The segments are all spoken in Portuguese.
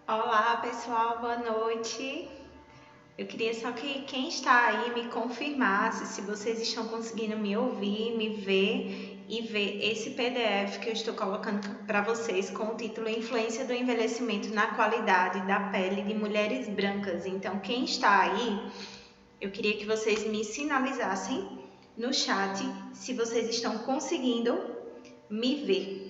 Olá pessoal, boa noite. Eu queria só que quem está aí me confirmasse se vocês estão conseguindo me ouvir, me ver e ver esse PDF que eu estou colocando para vocês com o título Influência do Envelhecimento na Qualidade da Pele de Mulheres Brancas. Então, quem está aí, eu queria que vocês me sinalizassem no chat se vocês estão conseguindo me ver.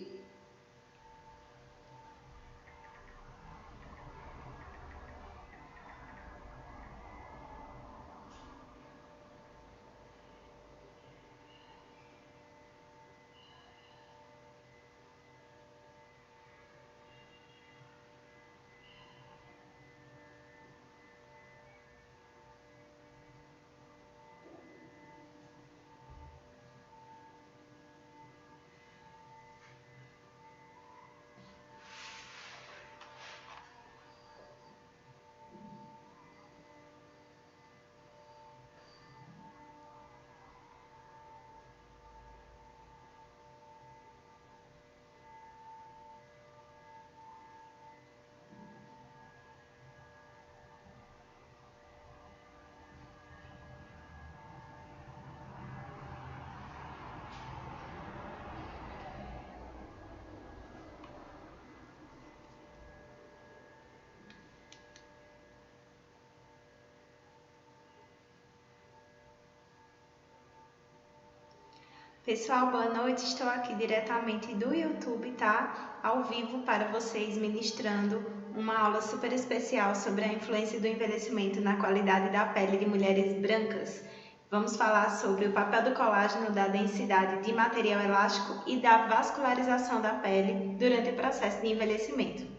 Pessoal, boa noite. Estou aqui diretamente do YouTube, tá? Ao vivo para vocês, ministrando uma aula super especial sobre a influência do envelhecimento na qualidade da pele de mulheres brancas. Vamos falar sobre o papel do colágeno, da densidade de material elástico e da vascularização da pele durante o processo de envelhecimento.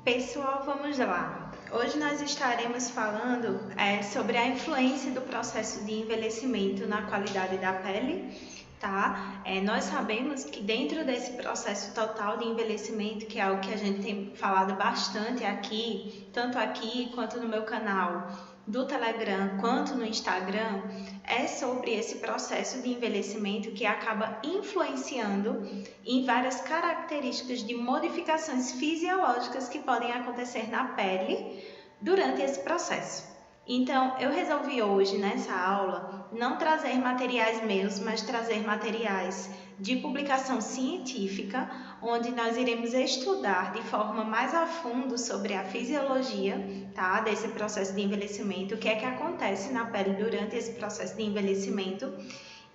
Pessoal, vamos lá. Hoje nós estaremos falando sobre a influência do processo de envelhecimento na qualidade da pele, tá? Nós sabemos que dentro desse processo total de envelhecimento, que é algo que a gente tem falado bastante aqui, tanto aqui quanto no meu canal do Telegram quanto no Instagram, é sobre esse processo de envelhecimento que acaba influenciando em várias características de modificações fisiológicas que podem acontecer na pele durante esse processo. Então, eu resolvi hoje, nessa aula, não trazer materiais meus, mas trazer materiais de publicação científica, onde nós iremos estudar de forma mais a fundo sobre a fisiologia, tá, desse processo de envelhecimento, o que é que acontece na pele durante esse processo de envelhecimento,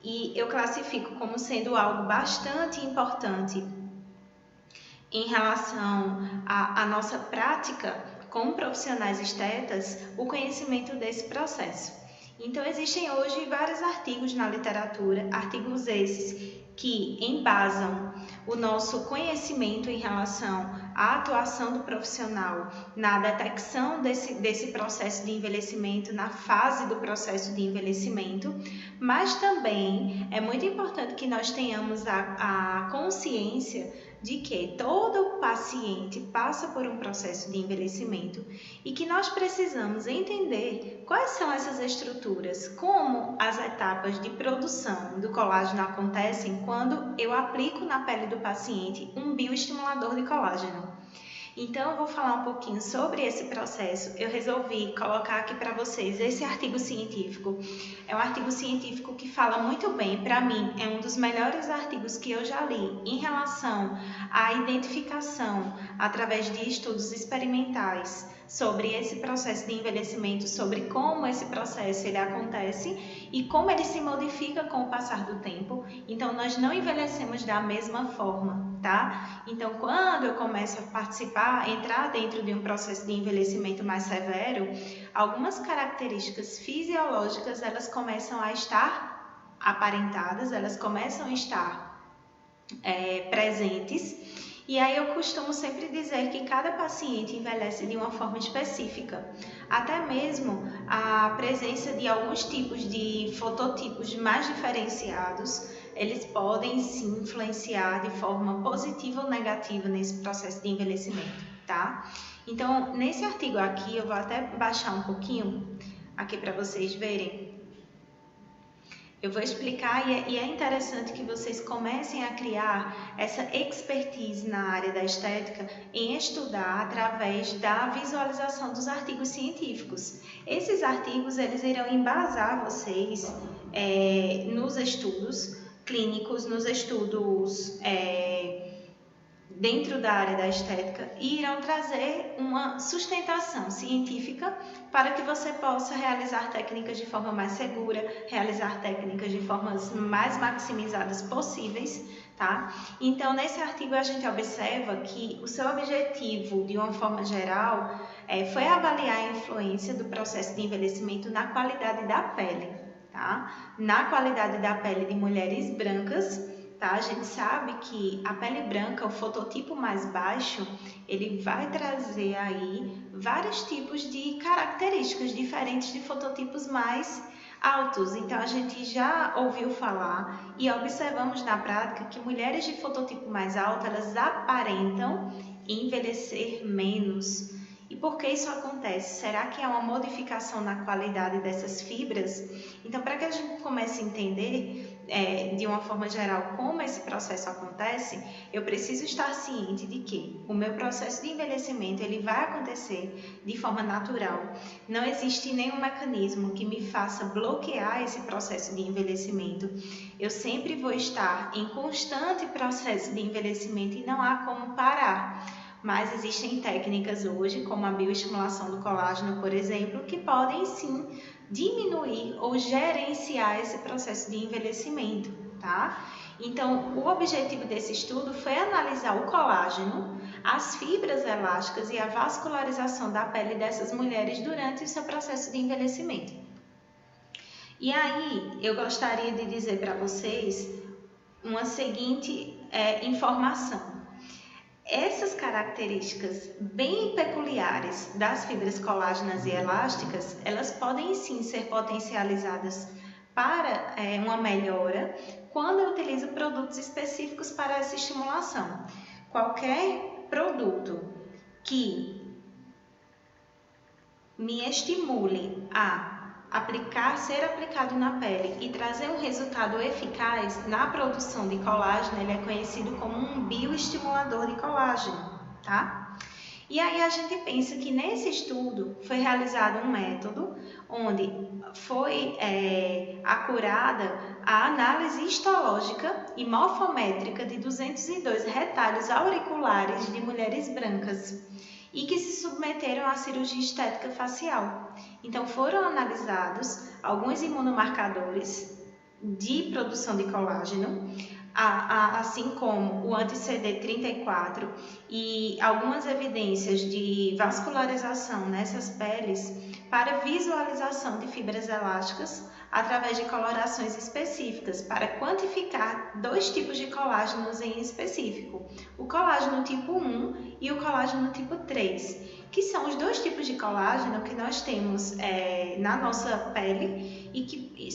e eu classifico como sendo algo bastante importante em relação à nossa prática como profissionais estetas, o conhecimento desse processo. Então, existem hoje vários artigos na literatura, artigos esses que embasam o nosso conhecimento em relação à atuação do profissional na detecção desse processo de envelhecimento, na fase do processo de envelhecimento, mas também é muito importante que nós tenhamos a consciência de que todo paciente passa por um processo de envelhecimento e que nós precisamos entender quais são essas estruturas, como as etapas de produção do colágeno acontecem quando eu aplico na pele do paciente um bioestimulador de colágeno. Então, eu vou falar um pouquinho sobre esse processo. Eu resolvi colocar aqui para vocês esse artigo científico. É um artigo científico que fala muito bem, para mim, é um dos melhores artigos que eu já li em relação à identificação através de estudos experimentais sobre esse processo de envelhecimento, sobre como esse processo ele acontece e como ele se modifica com o passar do tempo. Então, nós não envelhecemos da mesma forma, tá? Então, quando eu começo a participar, entrar dentro de um processo de envelhecimento mais severo, algumas características fisiológicas, elas começam a estar aparentadas, elas começam a estar presentes. E aí eu costumo sempre dizer que cada paciente envelhece de uma forma específica. Até mesmo a presença de alguns tipos de fototipos mais diferenciados, eles podem sim influenciar de forma positiva ou negativa nesse processo de envelhecimento, tá? Então, nesse artigo aqui, eu vou até baixar um pouquinho aqui para vocês verem. Eu vou explicar e é interessante que vocês comecem a criar essa expertise na área da estética em estudar através da visualização dos artigos científicos. Esses artigos eles irão embasar vocês nos estudos clínicos, nos estudos dentro da área da estética e irão trazer uma sustentação científica para que você possa realizar técnicas de forma mais segura, realizar técnicas de formas mais maximizadas possíveis, tá? Então, nesse artigo a gente observa que o seu objetivo, de uma forma geral, foi avaliar a influência do processo de envelhecimento na qualidade da pele, tá? Na qualidade da pele de mulheres brancas. Tá? A gente sabe que a pele branca, o fototipo mais baixo, ele vai trazer aí vários tipos de características diferentes de fototipos mais altos. Então, a gente já ouviu falar e observamos na prática que mulheres de fototipo mais alto, elas aparentam envelhecer menos. E por que isso acontece? Será que é uma modificação na qualidade dessas fibras? Então, para que a gente comece a entender de uma forma geral como esse processo acontece, eu preciso estar ciente de que o meu processo de envelhecimento ele vai acontecer de forma natural. Não existe nenhum mecanismo que me faça bloquear esse processo de envelhecimento. Eu sempre vou estar em constante processo de envelhecimento e não há como parar. Mas existem técnicas hoje, como a bioestimulação do colágeno, por exemplo, que podem sim diminuir ou gerenciar esse processo de envelhecimento, tá? Então, o objetivo desse estudo foi analisar o colágeno, as fibras elásticas e a vascularização da pele dessas mulheres durante o seu processo de envelhecimento. E aí, eu gostaria de dizer para vocês uma seguinte informação. Essas características bem peculiares das fibras colágenas e elásticas, elas podem sim ser potencializadas para uma melhora quando eu utilizo produtos específicos para essa estimulação. Qualquer produto que me estimule a ser aplicado na pele e trazer um resultado eficaz na produção de colágeno, ele é conhecido como um bioestimulador de colágeno, tá? E aí a gente pensa que nesse estudo foi realizado um método onde foi acurada a análise histológica e morfométrica de 202 retalhos auriculares de mulheres brancas e que se submeteram à cirurgia estética facial. Então, foram analisados alguns imunomarcadores de produção de colágeno, assim como o anti-CD34 e algumas evidências de vascularização nessas peles para visualização de fibras elásticas através de colorações específicas para quantificar dois tipos de colágenos em específico, o colágeno tipo 1 e o colágeno tipo 3, que são os dois tipos de colágeno que nós temos na nossa pele e que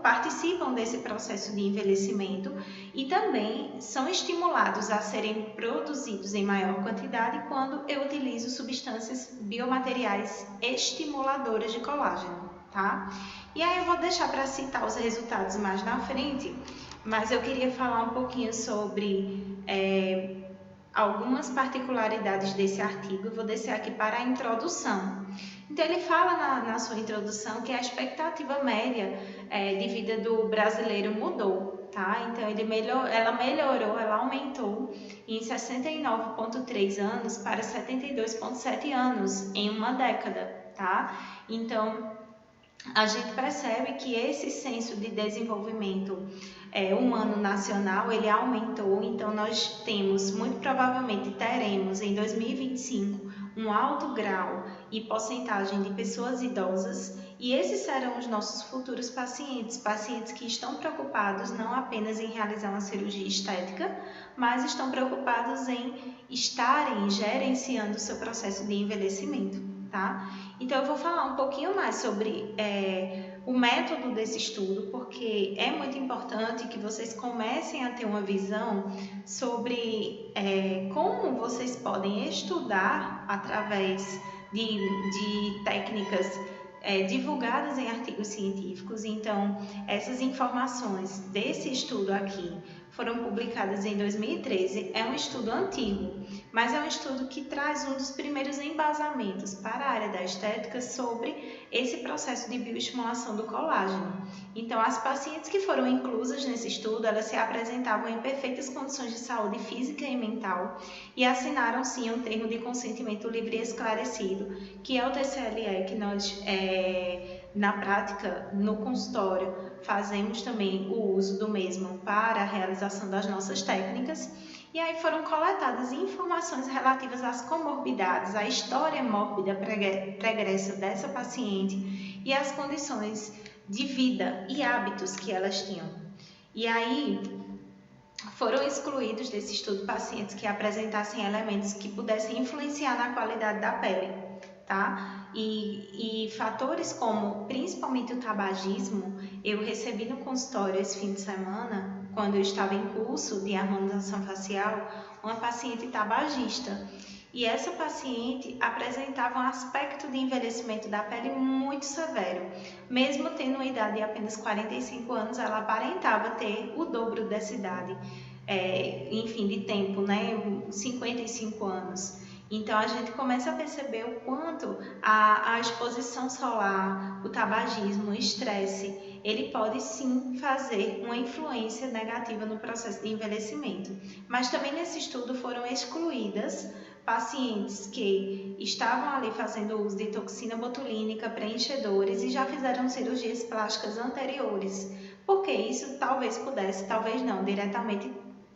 participam desse processo de envelhecimento e também são estimulados a serem produzidos em maior quantidade quando eu utilizo substâncias biomateriais estimuladoras de colágeno, tá? E aí eu vou deixar para citar os resultados mais na frente, mas eu queria falar um pouquinho sobre algumas particularidades desse artigo. Eu vou descer aqui para a introdução. Então ele fala na sua introdução que a expectativa média de vida do brasileiro mudou, tá? Então ela melhorou, ela aumentou em 69,3 anos para 72,7 anos em uma década, tá? Então a gente percebe que esse senso de desenvolvimento humano nacional, ele aumentou, então nós muito provavelmente teremos em 2025 um alto grau e porcentagem de pessoas idosas, e esses serão os nossos futuros pacientes que estão preocupados não apenas em realizar uma cirurgia estética, mas estão preocupados em estarem gerenciando o seu processo de envelhecimento, tá? Então eu vou falar um pouquinho mais sobre o método desse estudo, porque é muito importante que vocês comecem a ter uma visão sobre como vocês podem estudar através de técnicas divulgadas em artigos científicos. Então, essas informações desse estudo aqui foram publicadas em 2013, é um estudo antigo, mas é um estudo que traz um dos primeiros embasamentos para a área da estética sobre esse processo de bioestimulação do colágeno. Então, as pacientes que foram inclusas nesse estudo, elas se apresentavam em perfeitas condições de saúde física e mental e assinaram, sim, um termo de consentimento livre e esclarecido, que é o TCLE, que nós, na prática, no consultório, fazemos também o uso do mesmo para a realização das nossas técnicas. E aí foram coletadas informações relativas às comorbidades, à história mórbida pregressa dessa paciente e às condições de vida e hábitos que elas tinham. E aí foram excluídos desse estudo pacientes que apresentassem elementos que pudessem influenciar na qualidade da pele, tá? E fatores como, principalmente o tabagismo, eu recebi no consultório esse fim de semana, quando eu estava em curso de harmonização facial, uma paciente tabagista. E essa paciente apresentava um aspecto de envelhecimento da pele muito severo. Mesmo tendo uma idade de apenas 45 anos, ela aparentava ter o dobro dessa idade, de tempo, né? 55 anos. Então, a gente começa a perceber o quanto a exposição solar, o tabagismo, o estresse, ele pode sim fazer uma influência negativa no processo de envelhecimento. Mas também nesse estudo foram excluídas pacientes que estavam ali fazendo uso de toxina botulínica, preenchedores e já fizeram cirurgias plásticas anteriores, porque isso talvez pudesse, talvez não, diretamente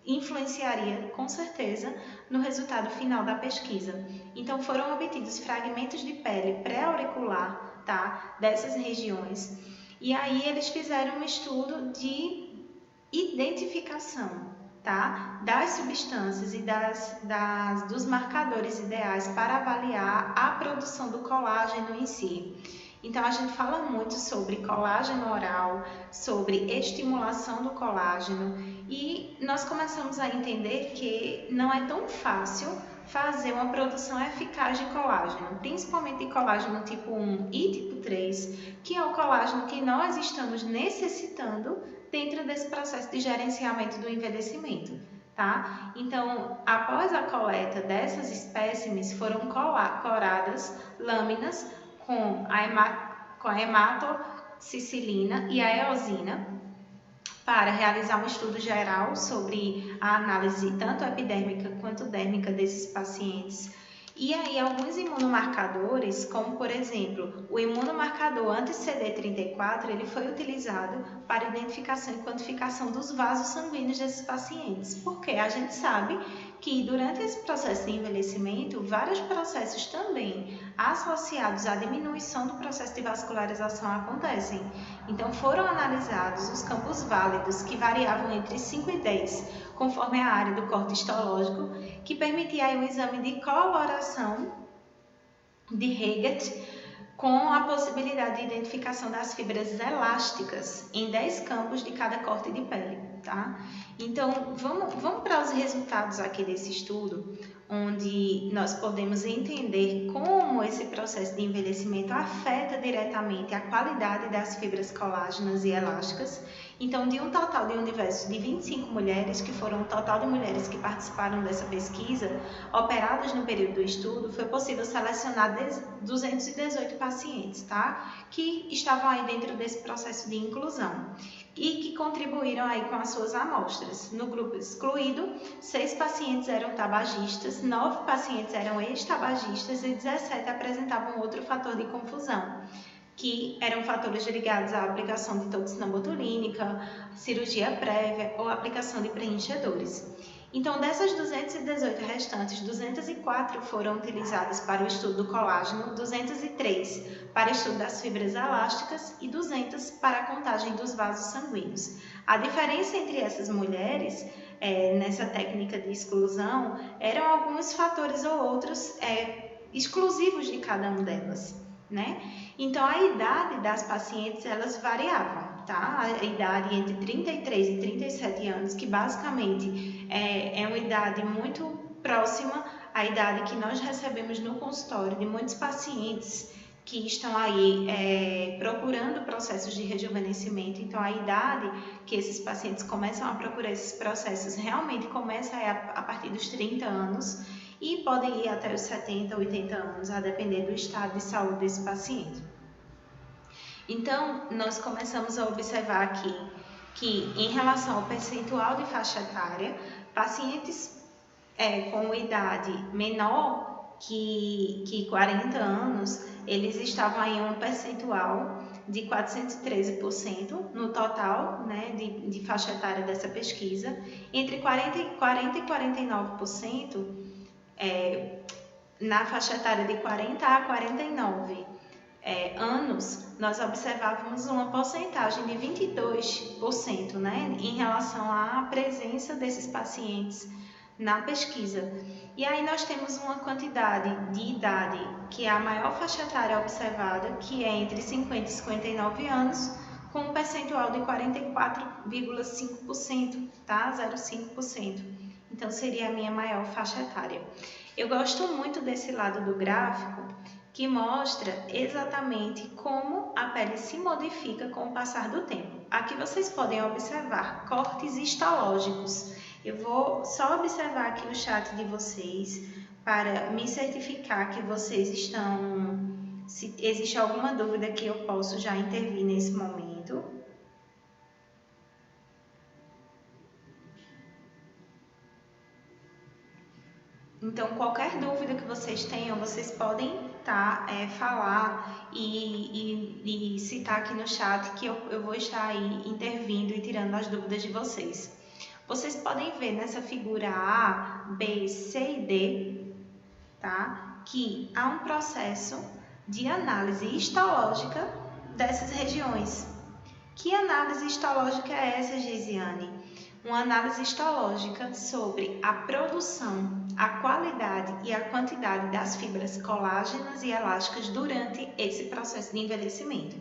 influenciaria com certeza no resultado final da pesquisa. Então foram obtidos fragmentos de pele pré-auricular, tá, dessas regiões, e aí eles fizeram um estudo de identificação, tá, das substâncias e dos marcadores ideais para avaliar a produção do colágeno em si. Então, a gente fala muito sobre colágeno oral, sobre estimulação do colágeno, e nós começamos a entender que não é tão fácil fazer uma produção eficaz de colágeno, principalmente de colágeno tipo 1 e tipo 3, que é o colágeno que nós estamos necessitando dentro desse processo de gerenciamento do envelhecimento, tá? Então, após a coleta dessas espécimes, foram coradas lâminas com a hematocicilina e a eosina para realizar um estudo geral sobre a análise tanto epidérmica quanto dérmica desses pacientes. E aí alguns imunomarcadores, como por exemplo, o imunomarcador anti-CD34, ele foi utilizado para identificação e quantificação dos vasos sanguíneos desses pacientes, porque a gente sabe que durante esse processo de envelhecimento, vários processos também associados à diminuição do processo de vascularização acontecem. Então, foram analisados os campos válidos, que variavam entre 5 e 10, conforme a área do corte histológico, que permitia aí um exame de coloração de Heget, com a possibilidade de identificação das fibras elásticas em 10 campos de cada corte de pele, tá? Então, vamos para os resultados aqui desse estudo, onde nós podemos entender como esse processo de envelhecimento afeta diretamente a qualidade das fibras colágenas e elásticas. Então, de um total de um universo de 25 mulheres, que foram o total de mulheres que participaram dessa pesquisa, operadas no período do estudo, foi possível selecionar 218 pacientes, tá? Que estavam aí dentro desse processo de inclusão e que contribuíram aí com as suas amostras. No grupo excluído, 6 pacientes eram tabagistas, 9 pacientes eram ex-tabagistas e 17 apresentavam outro fator de confusão, que eram fatores ligados à aplicação de toxina botulínica, cirurgia prévia ou aplicação de preenchedores. Então, dessas 218 restantes, 204 foram utilizadas para o estudo do colágeno, 203 para o estudo das fibras elásticas e 200 para a contagem dos vasos sanguíneos. A diferença entre essas mulheres, nessa técnica de exclusão, eram alguns fatores ou outros exclusivos de cada uma delas, né? Então, a idade das pacientes, elas variavam, tá? A idade entre 33 e 37 anos, que basicamente é uma idade muito próxima à idade que nós recebemos no consultório de muitos pacientes que estão aí procurando processos de rejuvenescimento. Então, a idade que esses pacientes começam a procurar esses processos realmente começa a partir dos 30 anos, e podem ir até os 70, 80 anos, a depender do estado de saúde desse paciente. Então, nós começamos a observar aqui que, em relação ao percentual de faixa etária, pacientes com idade menor que 40 anos, eles estavam aí em um percentual de 413% no total, né, de faixa etária dessa pesquisa. Entre 40 e 49%, na faixa etária de 40 a 49 anos, nós observávamos uma porcentagem de 22%, né, em relação à presença desses pacientes na pesquisa. E aí nós temos uma quantidade de idade, que é a maior faixa etária observada, que é entre 50 e 59 anos, com um percentual de 44,5%, tá? 0,5%. Então, seria a minha maior faixa etária. Eu gosto muito desse lado do gráfico, que mostra exatamente como a pele se modifica com o passar do tempo. Aqui vocês podem observar cortes histológicos. Eu vou só observar aqui o chat de vocês para me certificar que vocês estão... Se existe alguma dúvida que eu posso já intervir nesse momento. Então, qualquer dúvida que vocês tenham, vocês podem falar e citar aqui no chat, que eu vou estar aí intervindo e tirando as dúvidas de vocês. Vocês podem ver nessa figura A, B, C e D, tá? Que há um processo de análise histológica dessas regiões. Que análise histológica é essa, Geisiane? Uma análise histológica sobre a produção, a qualidade e a quantidade das fibras colágenas e elásticas durante esse processo de envelhecimento.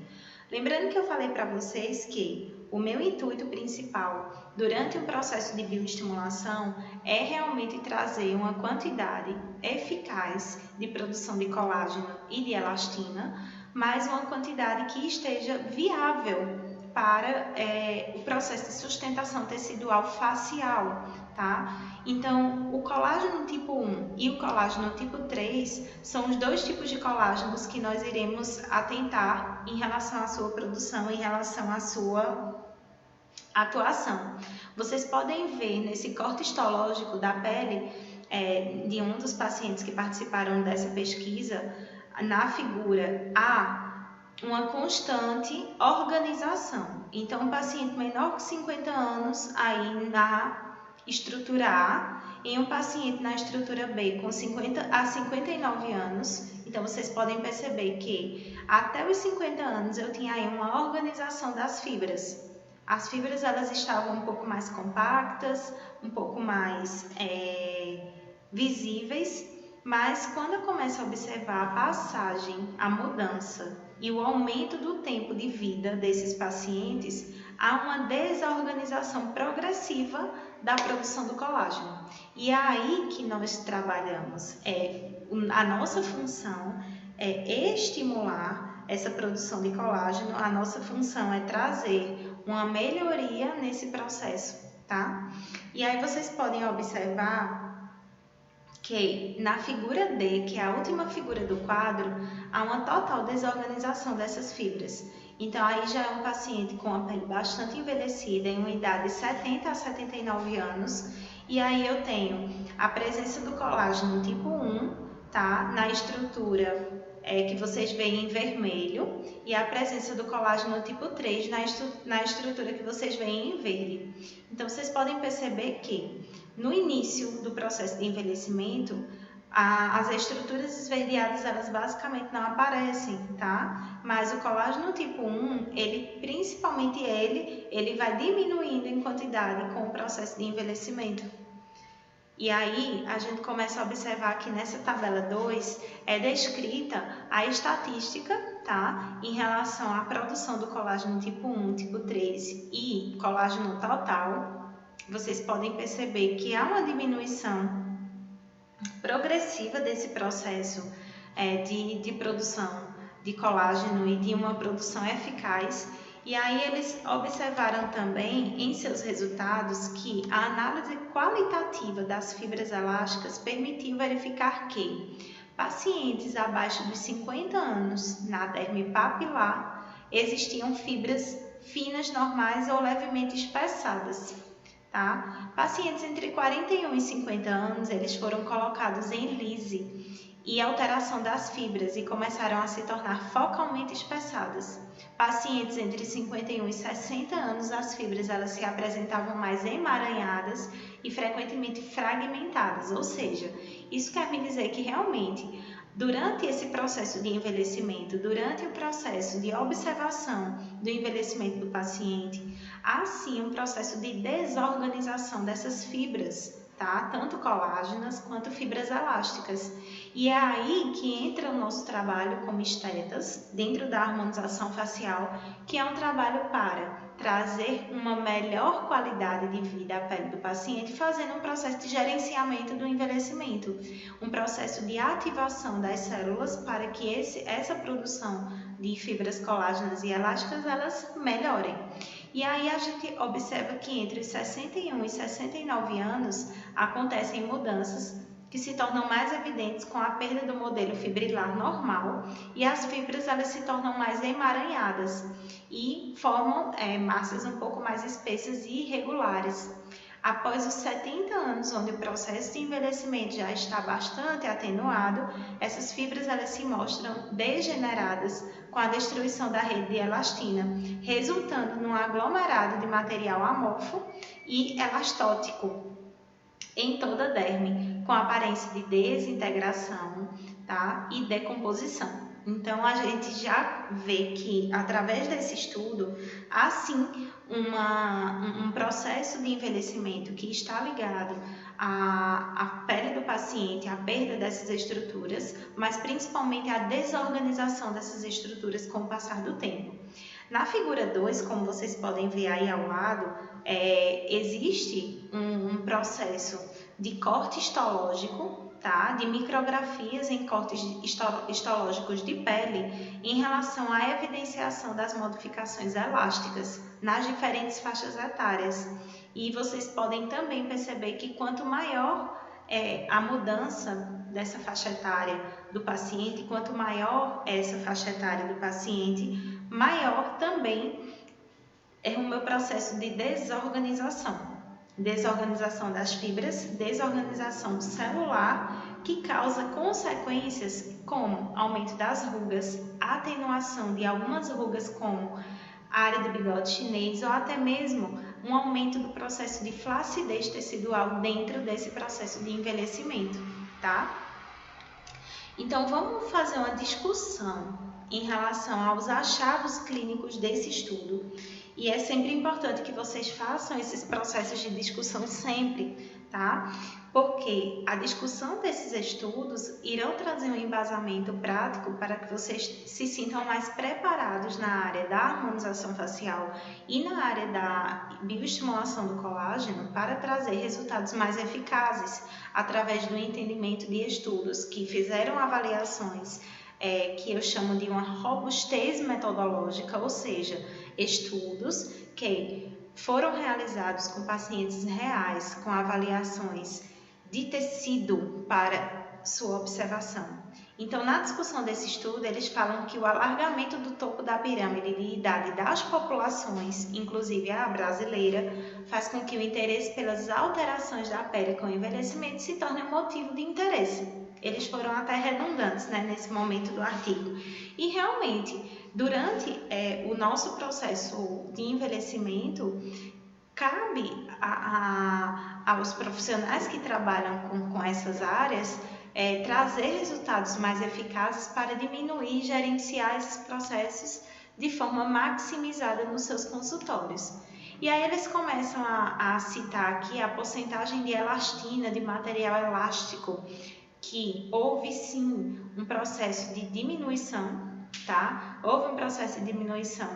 Lembrando que eu falei para vocês que o meu intuito principal durante o processo de bioestimulação é realmente trazer uma quantidade eficaz de produção de colágeno e de elastina, mas uma quantidade que esteja viável para o processo de sustentação tecidual facial, tá? Então, o colágeno tipo 1 e o colágeno tipo 3 são os dois tipos de colágenos que nós iremos atentar em relação à sua produção, em relação à sua atuação. Vocês podem ver nesse corte histológico da pele de um dos pacientes que participaram dessa pesquisa, na figura A, uma constante organização. Então, um paciente menor que 50 anos, aí na estrutura A, em um paciente na estrutura B com 50 a 59 anos. Então, vocês podem perceber que até os 50 anos eu tinha aí uma organização das fibras. As fibras elas estavam um pouco mais compactas, um pouco mais visíveis, mas quando eu começo a observar a passagem, a mudança e o aumento do tempo de vida desses pacientes, há uma desorganização progressiva da produção do colágeno. E é aí que nós trabalhamos. A nossa função é estimular essa produção de colágeno, a nossa função é trazer uma melhoria nesse processo, tá? E aí vocês podem observar que na figura D, que é a última figura do quadro, há uma total desorganização dessas fibras. Então, aí já é um paciente com a pele bastante envelhecida, em uma idade de 70 a 79 anos, e aí eu tenho a presença do colágeno tipo 1, tá? Na estrutura que vocês veem em vermelho, e a presença do colágeno tipo 3 na estrutura que vocês veem em verde. Então, vocês podem perceber que no início do processo de envelhecimento, as estruturas esverdeadas, elas basicamente não aparecem, tá? Mas o colágeno tipo 1, principalmente ele vai diminuindo em quantidade com o processo de envelhecimento. E aí, a gente começa a observar que nessa tabela 2 é descrita a estatística, tá? Em relação à produção do colágeno tipo 1, tipo 3 e colágeno total. Vocês podem perceber que há uma diminuição progressiva desse processo de produção de colágeno e de uma produção eficaz. E aí eles observaram também em seus resultados que a análise qualitativa das fibras elásticas permitiu verificar que pacientes abaixo dos 50 anos na derme papilar existiam fibras finas normais ou levemente espessadas. Tá? Pacientes entre 41 e 50 anos, eles foram colocados em lise e alteração das fibras e começaram a se tornar focalmente espessadas. Pacientes entre 51 e 60 anos, as fibras elas se apresentavam mais emaranhadas e frequentemente fragmentadas, ou seja, isso quer me dizer que realmente durante esse processo de envelhecimento, durante o processo de observação do envelhecimento do paciente, há sim um processo de desorganização dessas fibras, tá? Tanto colágenas quanto fibras elásticas. E é aí que entra o nosso trabalho como estetas, dentro da harmonização facial, que é um trabalho para trazer uma melhor qualidade de vida à pele do paciente, fazendo um processo de gerenciamento do envelhecimento, um processo de ativação das células para que essa produção de fibras colágenas e elásticas elas melhorem. E aí a gente observa que entre os 61 e 69 anos acontecem mudanças que se tornam mais evidentes com a perda do modelo fibrilar normal e as fibras elas se tornam mais emaranhadas e formam massas um pouco mais espessas e irregulares. Após os 70 anos, onde o processo de envelhecimento já está bastante atenuado, essas fibras elas se mostram degeneradas com a destruição da rede de elastina, resultando num aglomerado de material amorfo e elastótico em toda a derme, com aparência de desintegração, tá? E decomposição. Então, a gente já vê que, através desse estudo, há sim um processo de envelhecimento que está ligado à pele do paciente, à perda dessas estruturas, mas principalmente à desorganização dessas estruturas com o passar do tempo. Na figura 2, como vocês podem ver aí ao lado, existe um processo de corte histológico, tá? De micrografias em cortes histológicos de pele em relação à evidenciação das modificações elásticas nas diferentes faixas etárias. E vocês podem também perceber que quanto maior a mudança dessa faixa etária do paciente, quanto maior essa faixa etária do paciente, maior também é o meu processo de desorganização. Desorganização das fibras, desorganização celular, que causa consequências como aumento das rugas, atenuação de algumas rugas como a área do bigode chinês ou até mesmo um aumento do processo de flacidez tecidual dentro desse processo de envelhecimento, tá? Então, vamos fazer uma discussão em relação aos achados clínicos desse estudo. E é sempre importante que vocês façam esses processos de discussão sempre, tá? Porque a discussão desses estudos irão trazer um embasamento prático para que vocês se sintam mais preparados na área da harmonização facial e na área da bioestimulação do colágeno para trazer resultados mais eficazes através do entendimento de estudos que fizeram avaliações que eu chamo de uma robustez metodológica, ou seja, estudos que foram realizados com pacientes reais, com avaliações de tecido para sua observação. Então, na discussão desse estudo, eles falam que o alargamento do topo da pirâmide de idade das populações, inclusive a brasileira, faz com que o interesse pelas alterações da pele com o envelhecimento se torne um motivo de interesse. Eles foram até redundantes, né, nesse momento do artigo. E realmente, durante o nosso processo de envelhecimento, cabe aos profissionais que trabalham com essas áreas trazer resultados mais eficazes para diminuir e gerenciar esses processos de forma maximizada nos seus consultórios. E aí eles começam a citar aqui a porcentagem de elastina, de material elástico, que houve sim um processo de diminuição, tá? Houve um processo de diminuição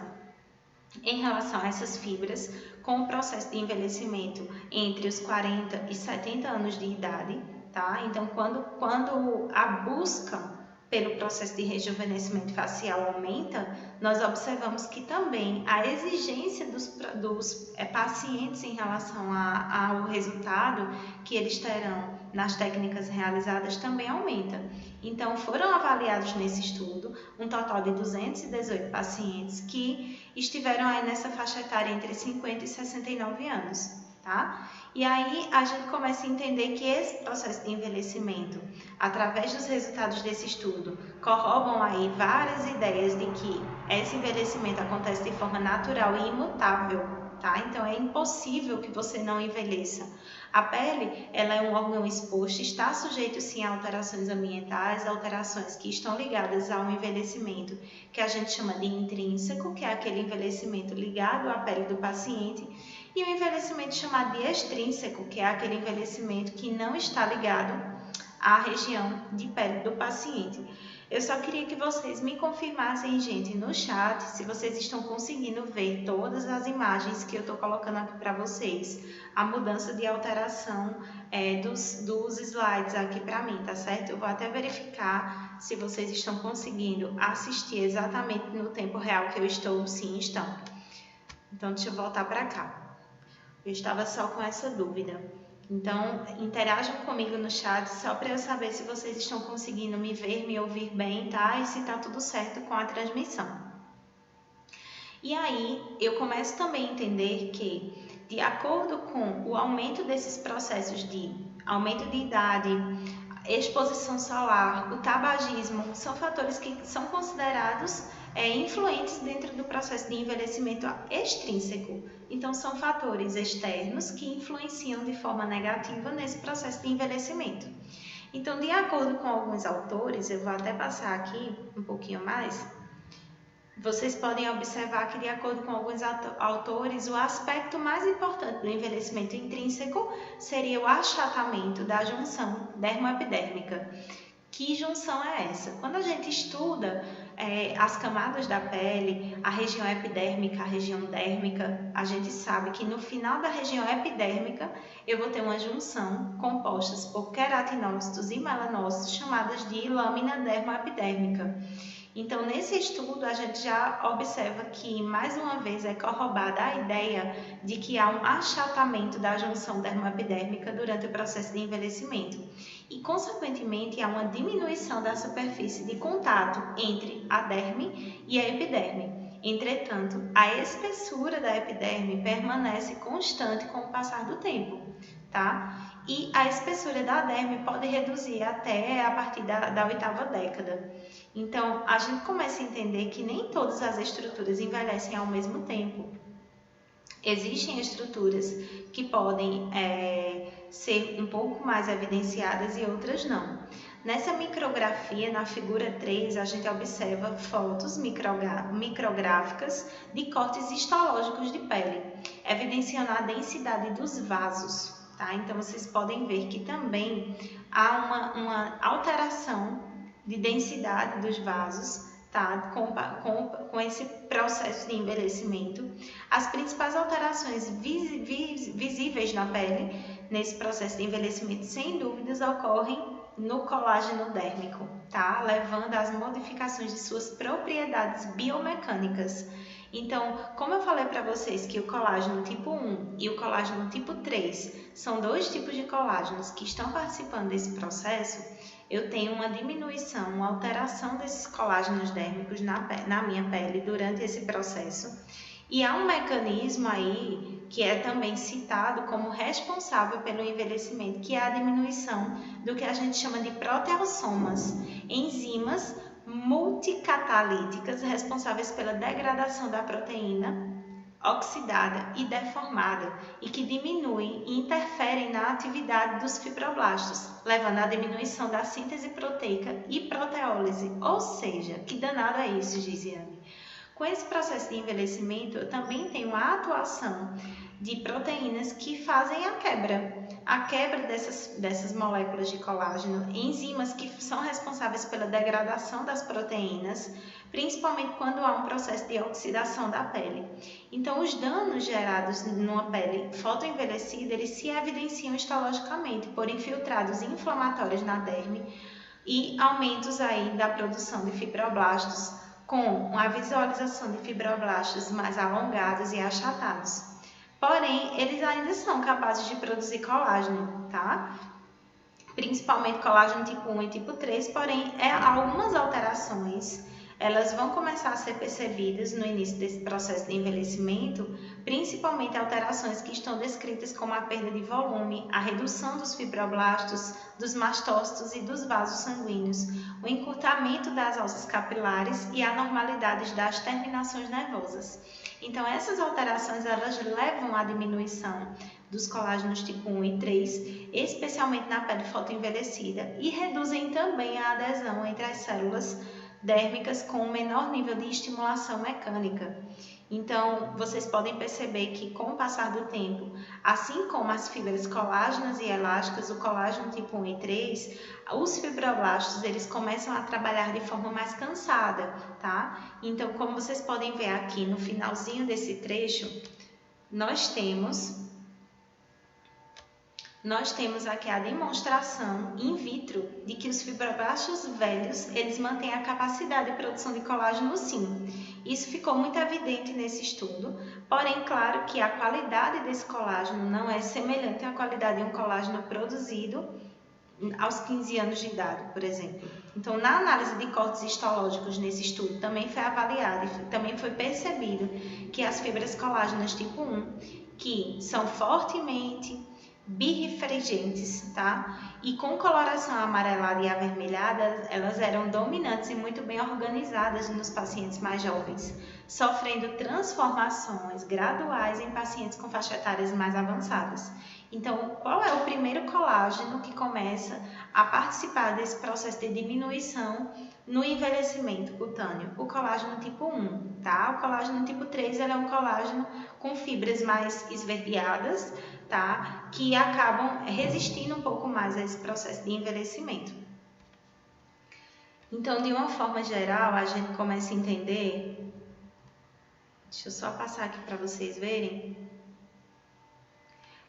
em relação a essas fibras com o processo de envelhecimento entre os 40 e 70 anos de idade, tá? Então, quando a busca pelo processo de rejuvenescimento facial aumenta, nós observamos que também a exigência dos pacientes em relação ao resultado que eles terão nas técnicas realizadas também aumenta. Então, foram avaliados nesse estudo um total de 218 pacientes que estiveram aí nessa faixa etária entre 50 e 69 anos, tá? E aí a gente começa a entender que esse processo de envelhecimento, através dos resultados desse estudo, corroboram aí várias ideias de que esse envelhecimento acontece de forma natural e imutável, tá? Então é impossível que você não envelheça. A pele, ela é um órgão exposto, está sujeito sim a alterações ambientais, alterações que estão ligadas ao envelhecimento, que a gente chama de intrínseco, que é aquele envelhecimento ligado à pele do paciente, e o envelhecimento chamado de extrínseco, que é aquele envelhecimento que não está ligado à região de pele do paciente. Eu só queria que vocês me confirmassem, gente, no chat, se vocês estão conseguindo ver todas as imagens que eu estou colocando aqui para vocês, a mudança de alteração dos slides aqui para mim, tá certo? Eu vou até verificar se vocês estão conseguindo assistir exatamente no tempo real que eu estou, sim, estão. Então, deixa eu voltar para cá. Eu estava só com essa dúvida. Então, interajam comigo no chat só para eu saber se vocês estão conseguindo me ver, me ouvir bem, tá? E se tá tudo certo com a transmissão. E aí, eu começo também a entender que, de acordo com o aumento desses processos de aumento de idade, exposição solar, o tabagismo, são fatores que são considerados influentes dentro do processo de envelhecimento extrínseco. Então, são fatores externos que influenciam de forma negativa nesse processo de envelhecimento. Então, de acordo com alguns autores, eu vou até passar aqui um pouquinho mais, vocês podem observar que, de acordo com alguns autores, o aspecto mais importante do envelhecimento intrínseco seria o achatamento da junção dermoepidérmica. Que junção é essa? Quando a gente estuda as camadas da pele, a região epidérmica, a região dérmica, a gente sabe que no final da região epidérmica eu vou ter uma junção compostas por queratinócitos e melanócitos chamadas de lâmina dermoepidérmica. Então, nesse estudo, a gente já observa que, mais uma vez, é corroborada a ideia de que há um achatamento da junção dermoepidérmica durante o processo de envelhecimento e, consequentemente, há uma diminuição da superfície de contato entre a derme e a epiderme. Entretanto, a espessura da epiderme permanece constante com o passar do tempo, tá? E a espessura da derme pode reduzir até a partir da 8ª década. Então, a gente começa a entender que nem todas as estruturas envelhecem ao mesmo tempo. Existem estruturas que podem ser um pouco mais evidenciadas e outras não. Nessa micrografia, na figura 3, a gente observa fotos micrográficas de cortes histológicos de pele, evidenciando a densidade dos vasos. Tá? Então, vocês podem ver que também há uma alteração de densidade dos vasos, tá? Com esse processo de envelhecimento. As principais alterações visíveis na pele nesse processo de envelhecimento, sem dúvidas, ocorrem no colágeno dérmico, tá? Levando às modificações de suas propriedades biomecânicas. Então, como eu falei para vocês que o colágeno tipo 1 e o colágeno tipo 3 são dois tipos de colágenos que estão participando desse processo, eu tenho uma diminuição, uma alteração desses colágenos dérmicos na minha pele durante esse processo. E há um mecanismo aí que é também citado como responsável pelo envelhecimento, que é a diminuição do que a gente chama de proteassomas, enzimas multicatalíticas responsáveis pela degradação da proteína oxidada e deformada e que diminuem e interferem na atividade dos fibroblastos, levando à diminuição da síntese proteica e proteólise. Ou seja, que danado é isso, Gisiane? Com esse processo de envelhecimento, eu também tenho a atuação de proteínas que fazem a quebra dessas moléculas de colágeno, enzimas que são responsáveis pela degradação das proteínas, principalmente quando há um processo de oxidação da pele. Então, os danos gerados numa pele fotoenvelhecida, eles se evidenciam histologicamente por infiltrados inflamatórios na derme e aumentos aí da produção de fibroblastos, com a visualização de fibroblastos mais alongados e achatados. Porém, eles ainda são capazes de produzir colágeno, tá? Principalmente colágeno tipo 1 e tipo 3, porém, algumas alterações, elas vão começar a ser percebidas no início desse processo de envelhecimento, principalmente alterações que estão descritas como a perda de volume, a redução dos fibroblastos, dos mastócitos e dos vasos sanguíneos, o encurtamento das alças capilares e anormalidades das terminações nervosas. Então, essas alterações, elas levam à diminuição dos colágenos tipo 1 e 3, especialmente na pele fotoenvelhecida, e reduzem também a adesão entre as células dérmicas com um menor nível de estimulação mecânica. Então, vocês podem perceber que com o passar do tempo, assim como as fibras colágenas e elásticas, o colágeno tipo 1 e 3, os fibroblastos, eles começam a trabalhar de forma mais cansada, tá? Então, como vocês podem ver aqui no finalzinho desse trecho, nós temos aqui a demonstração in vitro de que os fibroblastos velhos, eles mantêm a capacidade de produção de colágeno sim. Isso ficou muito evidente nesse estudo, porém, claro que a qualidade desse colágeno não é semelhante à qualidade de um colágeno produzido aos 15 anos de idade, por exemplo. Então, na análise de cortes histológicos nesse estudo, também foi avaliado e também foi percebido que as fibras colágenas tipo 1, que são fortemente birrefringentes, tá? E com coloração amarelada e avermelhada, elas eram dominantes e muito bem organizadas nos pacientes mais jovens, sofrendo transformações graduais em pacientes com faixas etárias mais avançadas. Então, qual é o primeiro colágeno que começa a participar desse processo de diminuição no envelhecimento cutâneo? O colágeno tipo 1, tá? O colágeno tipo 3, ele é um colágeno com fibras mais esverdeadas, tá? Que acabam resistindo um pouco mais a esse processo de envelhecimento. Então, de uma forma geral, a gente começa a entender, deixa eu só passar aqui para vocês verem,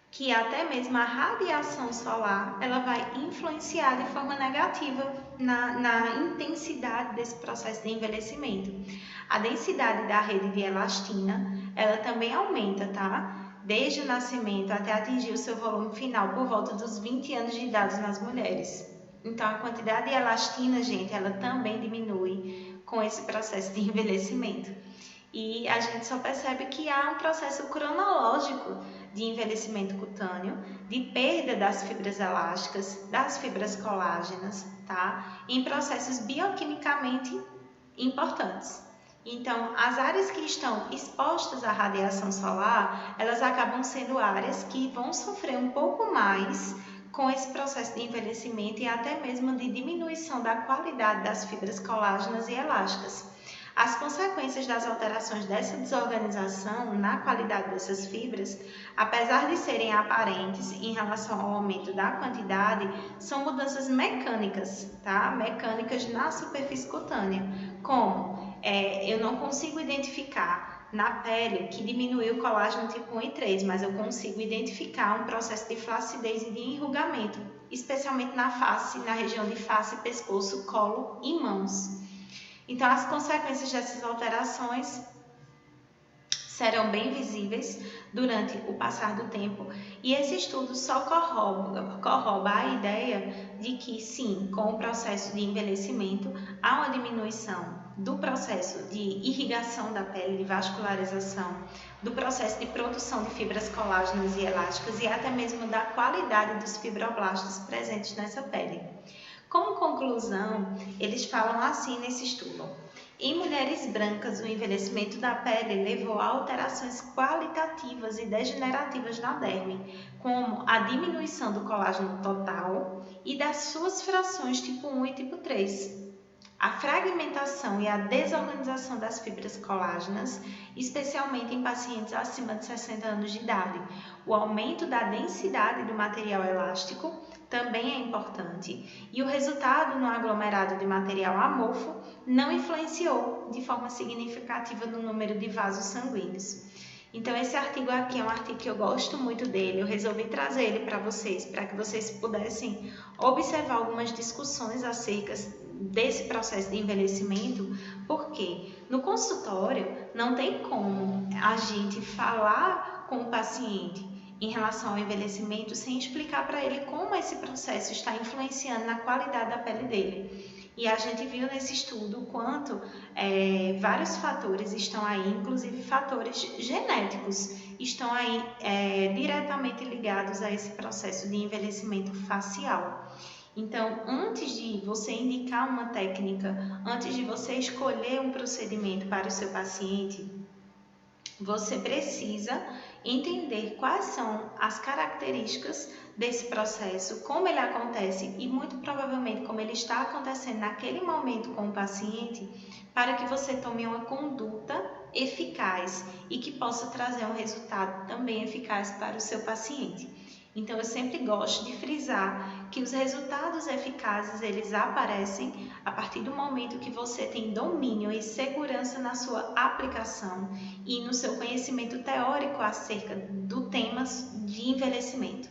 que até mesmo a radiação solar, ela vai influenciar de forma negativa na intensidade desse processo de envelhecimento. A densidade da rede de elastina, ela também aumenta, tá? Desde o nascimento até atingir o seu volume final por volta dos 20 anos de idade nas mulheres. Então, a quantidade de elastina, gente, ela também diminui com esse processo de envelhecimento. E a gente só percebe que há um processo cronológico de envelhecimento cutâneo, de perda das fibras elásticas, das fibras colágenas, tá? Em processos bioquimicamente importantes. Então, as áreas que estão expostas à radiação solar, elas acabam sendo áreas que vão sofrer um pouco mais com esse processo de envelhecimento e até mesmo de diminuição da qualidade das fibras colágenas e elásticas. As consequências das alterações dessa desorganização na qualidade dessas fibras, apesar de serem aparentes em relação ao aumento da quantidade, são mudanças mecânicas, tá? Mecânicas na superfície cutânea, como eu não consigo identificar na pele que diminuiu o colágeno tipo 1 e 3, mas eu consigo identificar um processo de flacidez e de enrugamento, especialmente na face, na região de face, pescoço, colo e mãos. Então, as consequências dessas alterações serão bem visíveis durante o passar do tempo, e esse estudo só corroba a ideia de que, sim, com o processo de envelhecimento, há uma diminuição do processo de irrigação da pele, de vascularização, do processo de produção de fibras colágenas e elásticas e até mesmo da qualidade dos fibroblastos presentes nessa pele. Como conclusão, eles falam assim nesse estudo: em mulheres brancas, o envelhecimento da pele levou a alterações qualitativas e degenerativas na derme, como a diminuição do colágeno total e das suas frações tipo 1 e tipo 3. A fragmentação e a desorganização das fibras colágenas, especialmente em pacientes acima de 60 anos de idade. O aumento da densidade do material elástico também é importante, e o resultado no aglomerado de material amorfo não influenciou de forma significativa no número de vasos sanguíneos. Então, esse artigo aqui é um artigo que eu gosto muito dele, eu resolvi trazer ele para que vocês pudessem observar algumas discussões acerca desse processo de envelhecimento, porque no consultório não tem como a gente falar com o paciente em relação ao envelhecimento sem explicar para ele como esse processo está influenciando na qualidade da pele dele. E a gente viu nesse estudo quanto vários fatores estão aí, inclusive fatores genéticos, estão aí diretamente ligados a esse processo de envelhecimento facial. Então, antes de você indicar uma técnica, antes de você escolher um procedimento para o seu paciente, você precisa entender quais são as características desse processo, como ele acontece e muito provavelmente como ele está acontecendo naquele momento com o paciente, para que você tome uma conduta eficaz e que possa trazer um resultado também eficaz para o seu paciente. Então, eu sempre gosto de frisar que os resultados eficazes, eles aparecem a partir do momento que você tem domínio e segurança na sua aplicação e no seu conhecimento teórico acerca do tema de envelhecimento.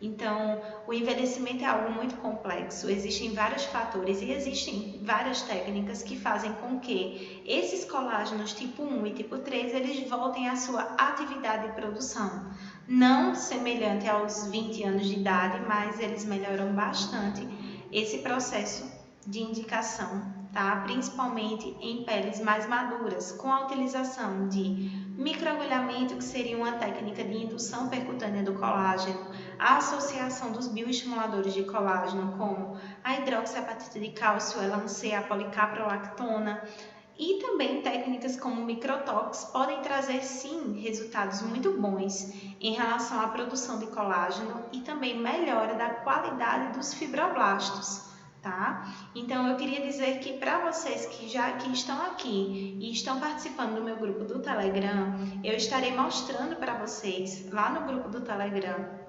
Então, o envelhecimento é algo muito complexo, existem vários fatores e existem várias técnicas que fazem com que esses colágenos tipo 1 e tipo 3, eles voltem à sua atividade de produção. Não semelhante aos 20 anos de idade, mas eles melhoram bastante esse processo de indicação, tá? Principalmente em peles mais maduras, com a utilização de microagulhamento, que seria uma técnica de indução percutânea do colágeno, a associação dos bioestimuladores de colágeno, como a hidroxiapatita de cálcio, LANC, a policaprolactona, e também técnicas como microtox podem trazer sim resultados muito bons em relação à produção de colágeno e também melhora da qualidade dos fibroblastos, tá? Então eu queria dizer que para vocês que estão aqui e estão participando do meu grupo do Telegram, eu estarei mostrando para vocês lá no grupo do Telegram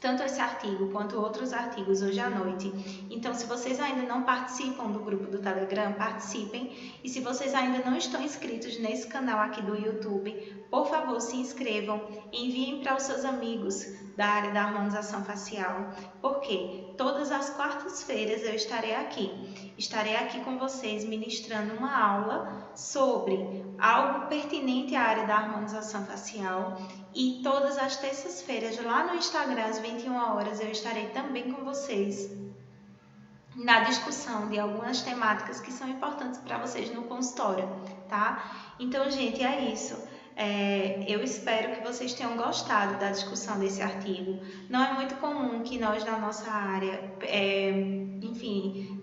tanto esse artigo quanto outros artigos hoje à noite. Então, se vocês ainda não participam do grupo do Telegram, participem. E se vocês ainda não estão inscritos nesse canal aqui do YouTube, por favor, se inscrevam, enviem para os seus amigos da área da harmonização facial, porque todas as quartas-feiras eu estarei aqui com vocês ministrando uma aula sobre algo pertinente à área da harmonização facial, e todas as terças-feiras lá no Instagram às 21 horas eu estarei também com vocês na discussão de algumas temáticas que são importantes para vocês no consultório, tá? Então, gente, é isso. Eu espero que vocês tenham gostado da discussão desse artigo. Não é muito comum que nós, na nossa área,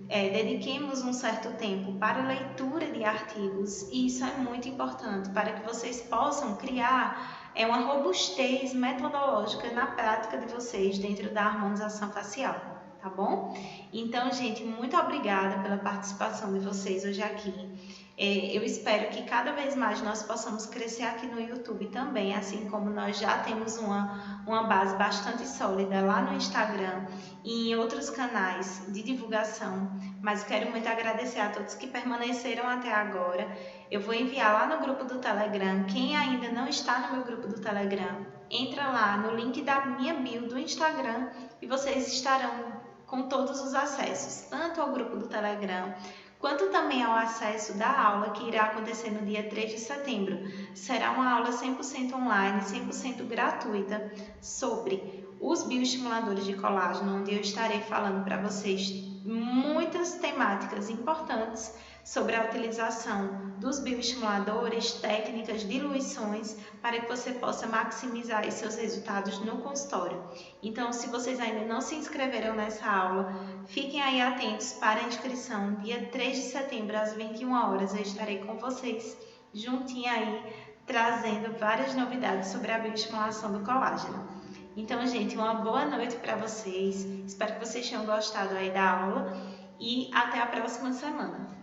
dediquemos um certo tempo para a leitura de artigos, e isso é muito importante para que vocês possam criar uma robustez metodológica na prática de vocês dentro da harmonização facial, tá bom? Então, gente, muito obrigada pela participação de vocês hoje aqui. Eu espero que cada vez mais nós possamos crescer aqui no YouTube também, assim como nós já temos uma base bastante sólida lá no Instagram e em outros canais de divulgação. Mas quero muito agradecer a todos que permaneceram até agora. Eu vou enviar lá no grupo do Telegram. Quem ainda não está no meu grupo do Telegram, entra lá no link da minha bio do Instagram e vocês estarão com todos os acessos, tanto ao grupo do Telegram, quanto também ao acesso da aula que irá acontecer no dia 3 de setembro. Será uma aula 100% online, 100% gratuita, sobre os bioestimuladores de colágeno, onde eu estarei falando para vocês muitas temáticas importantes sobre a utilização dos bioestimuladores, técnicas, diluições, para que você possa maximizar os seus resultados no consultório. Então, se vocês ainda não se inscreveram nessa aula, fiquem aí atentos para a inscrição. Dia 3 de setembro, às 21 horas, eu estarei com vocês, juntinho aí, trazendo várias novidades sobre a bioestimulação do colágeno. Então, gente, uma boa noite para vocês. Espero que vocês tenham gostado aí da aula e até a próxima semana.